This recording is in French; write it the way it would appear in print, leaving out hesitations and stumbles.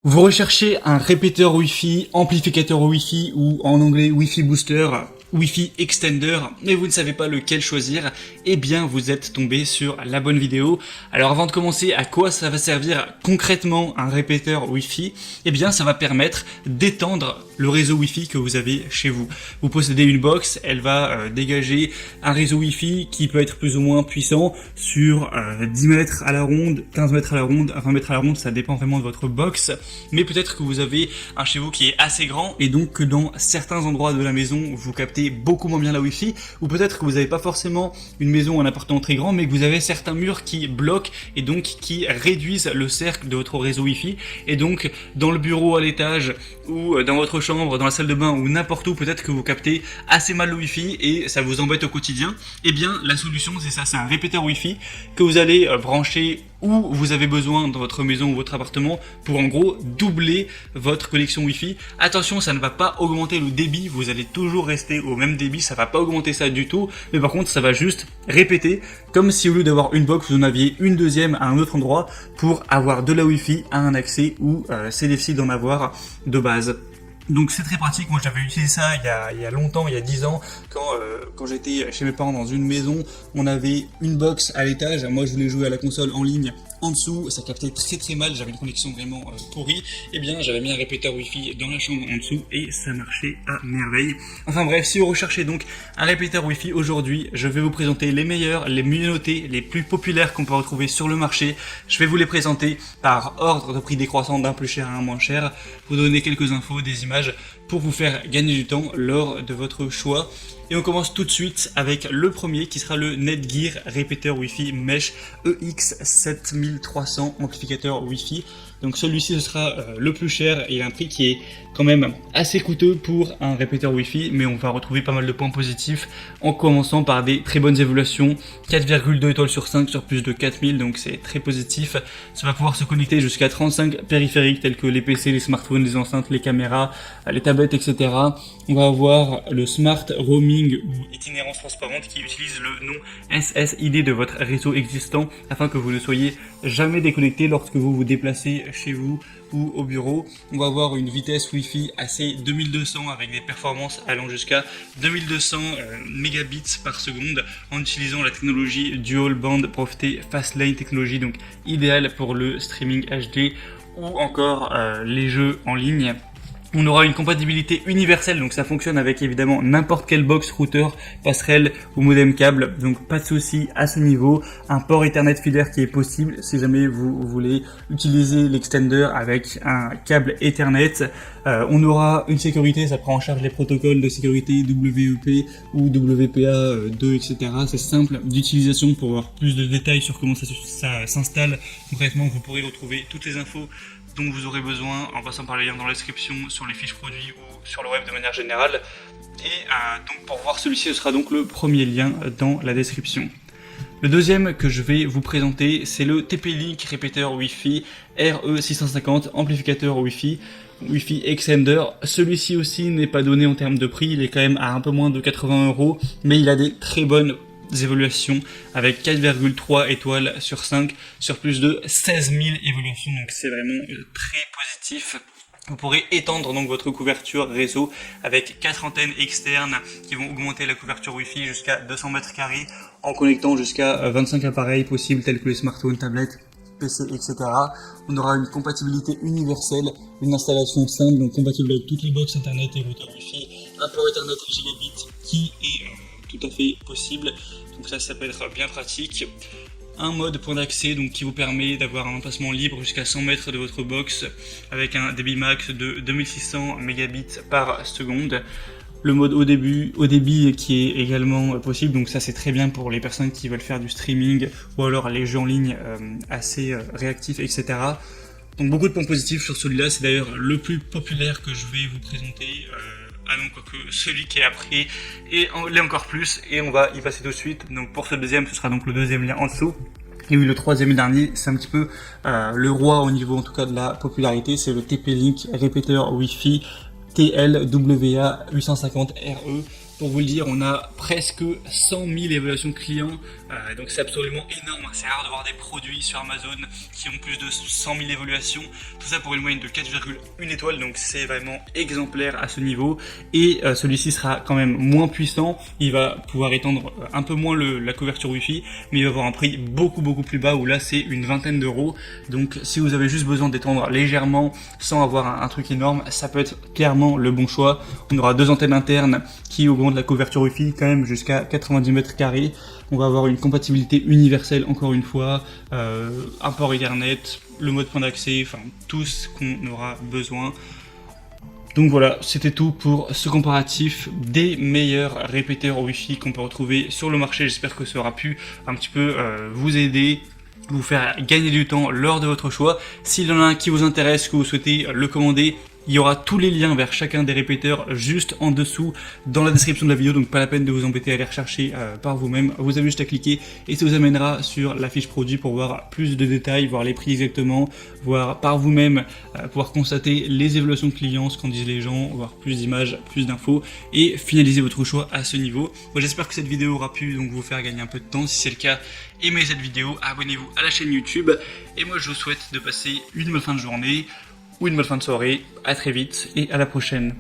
Vous recherchez un répéteur Wi-Fi, amplificateur Wi-Fi ou en anglais Wi-Fi booster, Wi-Fi extender, mais vous ne savez pas lequel choisir, eh bien vous êtes tombé sur la bonne vidéo. Alors avant de commencer, à quoi ça va servir concrètement un répéteur Wi-Fi? Eh bien ça va permettre d'étendre le réseau Wi-Fi que vous avez chez vous. Vous possédez une box, elle va dégager un réseau Wi-Fi qui peut être plus ou moins puissant sur 10 mètres à la ronde, 15 mètres à la ronde, 20 mètres à la ronde, ça dépend vraiment de votre box. Mais peut-être que vous avez un chez vous qui est assez grand et donc que dans certains endroits de la maison, vous captez beaucoup moins bien la Wi-Fi, ou peut-être que vous n'avez pas forcément une maison ou un appartement très grand, mais que vous avez certains murs qui bloquent et donc qui réduisent le cercle de votre réseau Wi-Fi. Et donc dans le bureau à l'étage ou dans votre chambre, dans la salle de bain ou n'importe où, peut-être que vous captez assez mal le Wi-Fi et ça vous embête au quotidien. Eh bien la solution c'est ça, c'est un répéteur Wi-Fi que vous allez brancher où vous avez besoin dans votre maison ou votre appartement pour en gros doubler votre connexion Wi-Fi. Attention, ça ne va pas augmenter le débit, vous allez toujours rester au même débit, ça va pas augmenter ça du tout, mais par contre ça va juste répéter, comme si au lieu d'avoir une box, vous en aviez une deuxième à un autre endroit pour avoir de la Wi-Fi à un accès où c'est difficile d'en avoir de base. Donc c'est très pratique, moi j'avais utilisé ça il y a longtemps, il y a 10 ans, quand j'étais chez mes parents dans une maison, on avait une box à l'étage, moi je voulais jouer à la console en ligne en dessous, ça captait très mal, j'avais une connexion vraiment pourrie, et bien j'avais mis un répéteur Wi-Fi dans la chambre en dessous et ça marchait à merveille. Enfin bref, si vous recherchez donc un répéteur Wi-Fi aujourd'hui, je vais vous présenter les meilleurs, les mieux notés, les plus populaires qu'on peut retrouver sur le marché. Je vais vous les présenter par ordre de prix décroissant d'un plus cher à un moins cher, vous donner quelques infos, des images pour vous faire gagner du temps lors de votre choix. Et on commence tout de suite avec le premier qui sera le Netgear répéteur Wi-Fi Mesh EX7300 amplificateur Wi-Fi. Donc celui-ci ce sera le plus cher et il a un prix qui est quand même assez coûteux pour un répéteur Wi-Fi, mais on va retrouver pas mal de points positifs en commençant par des très bonnes évaluations, 4,2 étoiles sur 5 sur plus de 4000, donc c'est très positif. Ça va pouvoir se connecter jusqu'à 35 périphériques tels que les PC, les smartphones, les enceintes, les caméras, les tablettes, etc. On va avoir le Smart Roaming ou itinérance transparente qui utilise le nom SSID de votre réseau existant afin que vous ne soyez jamais déconnecté lorsque vous vous déplacez chez vous ou au bureau. On va avoir une vitesse Wi-Fi AC 2200 avec des performances allant jusqu'à 2200 mégabits par seconde en utilisant la technologie Dual Band Profité Fastlane technologie, donc idéale pour le streaming HD ou encore les jeux en ligne. On aura une compatibilité universelle, donc ça fonctionne avec évidemment n'importe quel box, routeur, passerelle ou modem câble, donc pas de souci à ce niveau. Un port Ethernet filaire qui est possible si jamais vous voulez utiliser l'extender avec un câble Ethernet. On aura une sécurité, ça prend en charge les protocoles de sécurité WEP ou WPA2, etc. C'est simple d'utilisation. Pour avoir plus de détails sur comment ça s'installe concrètement, vous pourrez retrouver toutes les infos dont vous aurez besoin en passant par les liens dans la description, sur les fiches produits ou sur le web de manière générale. Et donc pour voir celui-ci, ce sera donc le premier lien dans la description. Le deuxième que je vais vous présenter, c'est le TP-Link répéteur Wi-Fi RE650 amplificateur Wi-Fi Extender. Celui-ci aussi n'est pas donné en termes de prix, il est quand même à un peu moins de 80 €, mais il a des très bonnes évaluations avec 4,3 étoiles sur 5 sur plus de 16 000 évaluations, donc c'est vraiment très positif. Vous pourrez étendre donc votre couverture réseau avec 4 antennes externes qui vont augmenter la couverture Wi-Fi jusqu'à 200 mètres carrés en connectant jusqu'à 25 appareils possibles tels que les smartphones, tablettes, PC, etc. On aura une compatibilité universelle, une installation simple, donc compatible avec toutes les box internet et routeurs Wi-Fi, un port Ethernet gigabit qui est tout à fait possible, donc ça peut être bien pratique. Un mode point d'accès donc qui vous permet d'avoir un emplacement libre jusqu'à 100 mètres de votre box avec un débit max de 2600 mégabits par seconde. Le mode haut débit qui est également possible, donc ça c'est très bien pour les personnes qui veulent faire du streaming ou alors les jeux en ligne assez réactifs, etc. Donc beaucoup de points positifs sur celui-là, c'est d'ailleurs le plus populaire que je vais vous présenter. Ah non, quoique celui qui est après l'est encore plus, et on va y passer tout de suite. Donc pour ce deuxième, ce sera donc le deuxième lien en dessous. Et oui, le troisième et dernier, c'est un petit peu le roi au niveau en tout cas de la popularité, c'est le TP-Link répéteur Wi-Fi TLWA 850 RE. Pour vous le dire, on a presque 100 000 évaluations clients, donc c'est absolument énorme. C'est rare de voir des produits sur Amazon qui ont plus de 100 000 évaluations. Tout ça pour une moyenne de 4,1 étoiles, donc c'est vraiment exemplaire à ce niveau. Et celui-ci sera quand même moins puissant. Il va pouvoir étendre un peu moins la couverture Wi-Fi, mais il va avoir un prix beaucoup plus bas où là c'est une vingtaine d'euros. Donc si vous avez juste besoin d'étendre légèrement sans avoir un truc énorme, ça peut être clairement le bon choix. On aura 2 antennes internes qui augmentent la couverture Wi-Fi quand même jusqu'à 90 mètres carrés. On va avoir une compatibilité universelle encore une fois, un port Ethernet, le mode point d'accès, enfin tout ce qu'on aura besoin. Donc voilà, c'était tout pour ce comparatif des meilleurs répéteurs Wi-Fi qu'on peut retrouver sur le marché. J'espère que ça aura pu un petit peu vous aider, vous faire gagner du temps lors de votre choix. S'il y en a un qui vous intéresse, que vous souhaitez le commander, il y aura tous les liens vers chacun des répéteurs juste en dessous dans la description de la vidéo, donc pas la peine de vous embêter à les rechercher par vous-même. Vous avez juste à cliquer et ça vous amènera sur la fiche produit pour voir plus de détails, voir les prix exactement, voir par vous-même, pouvoir constater les évaluations de clients, ce qu'en disent les gens, voir plus d'images, plus d'infos et finaliser votre choix à ce niveau. Moi j'espère que cette vidéo aura pu donc vous faire gagner un peu de temps. Si c'est le cas, aimez cette vidéo, abonnez-vous à la chaîne YouTube et moi je vous souhaite de passer une bonne fin de journée ou une bonne fin de soirée. À très vite et à la prochaine.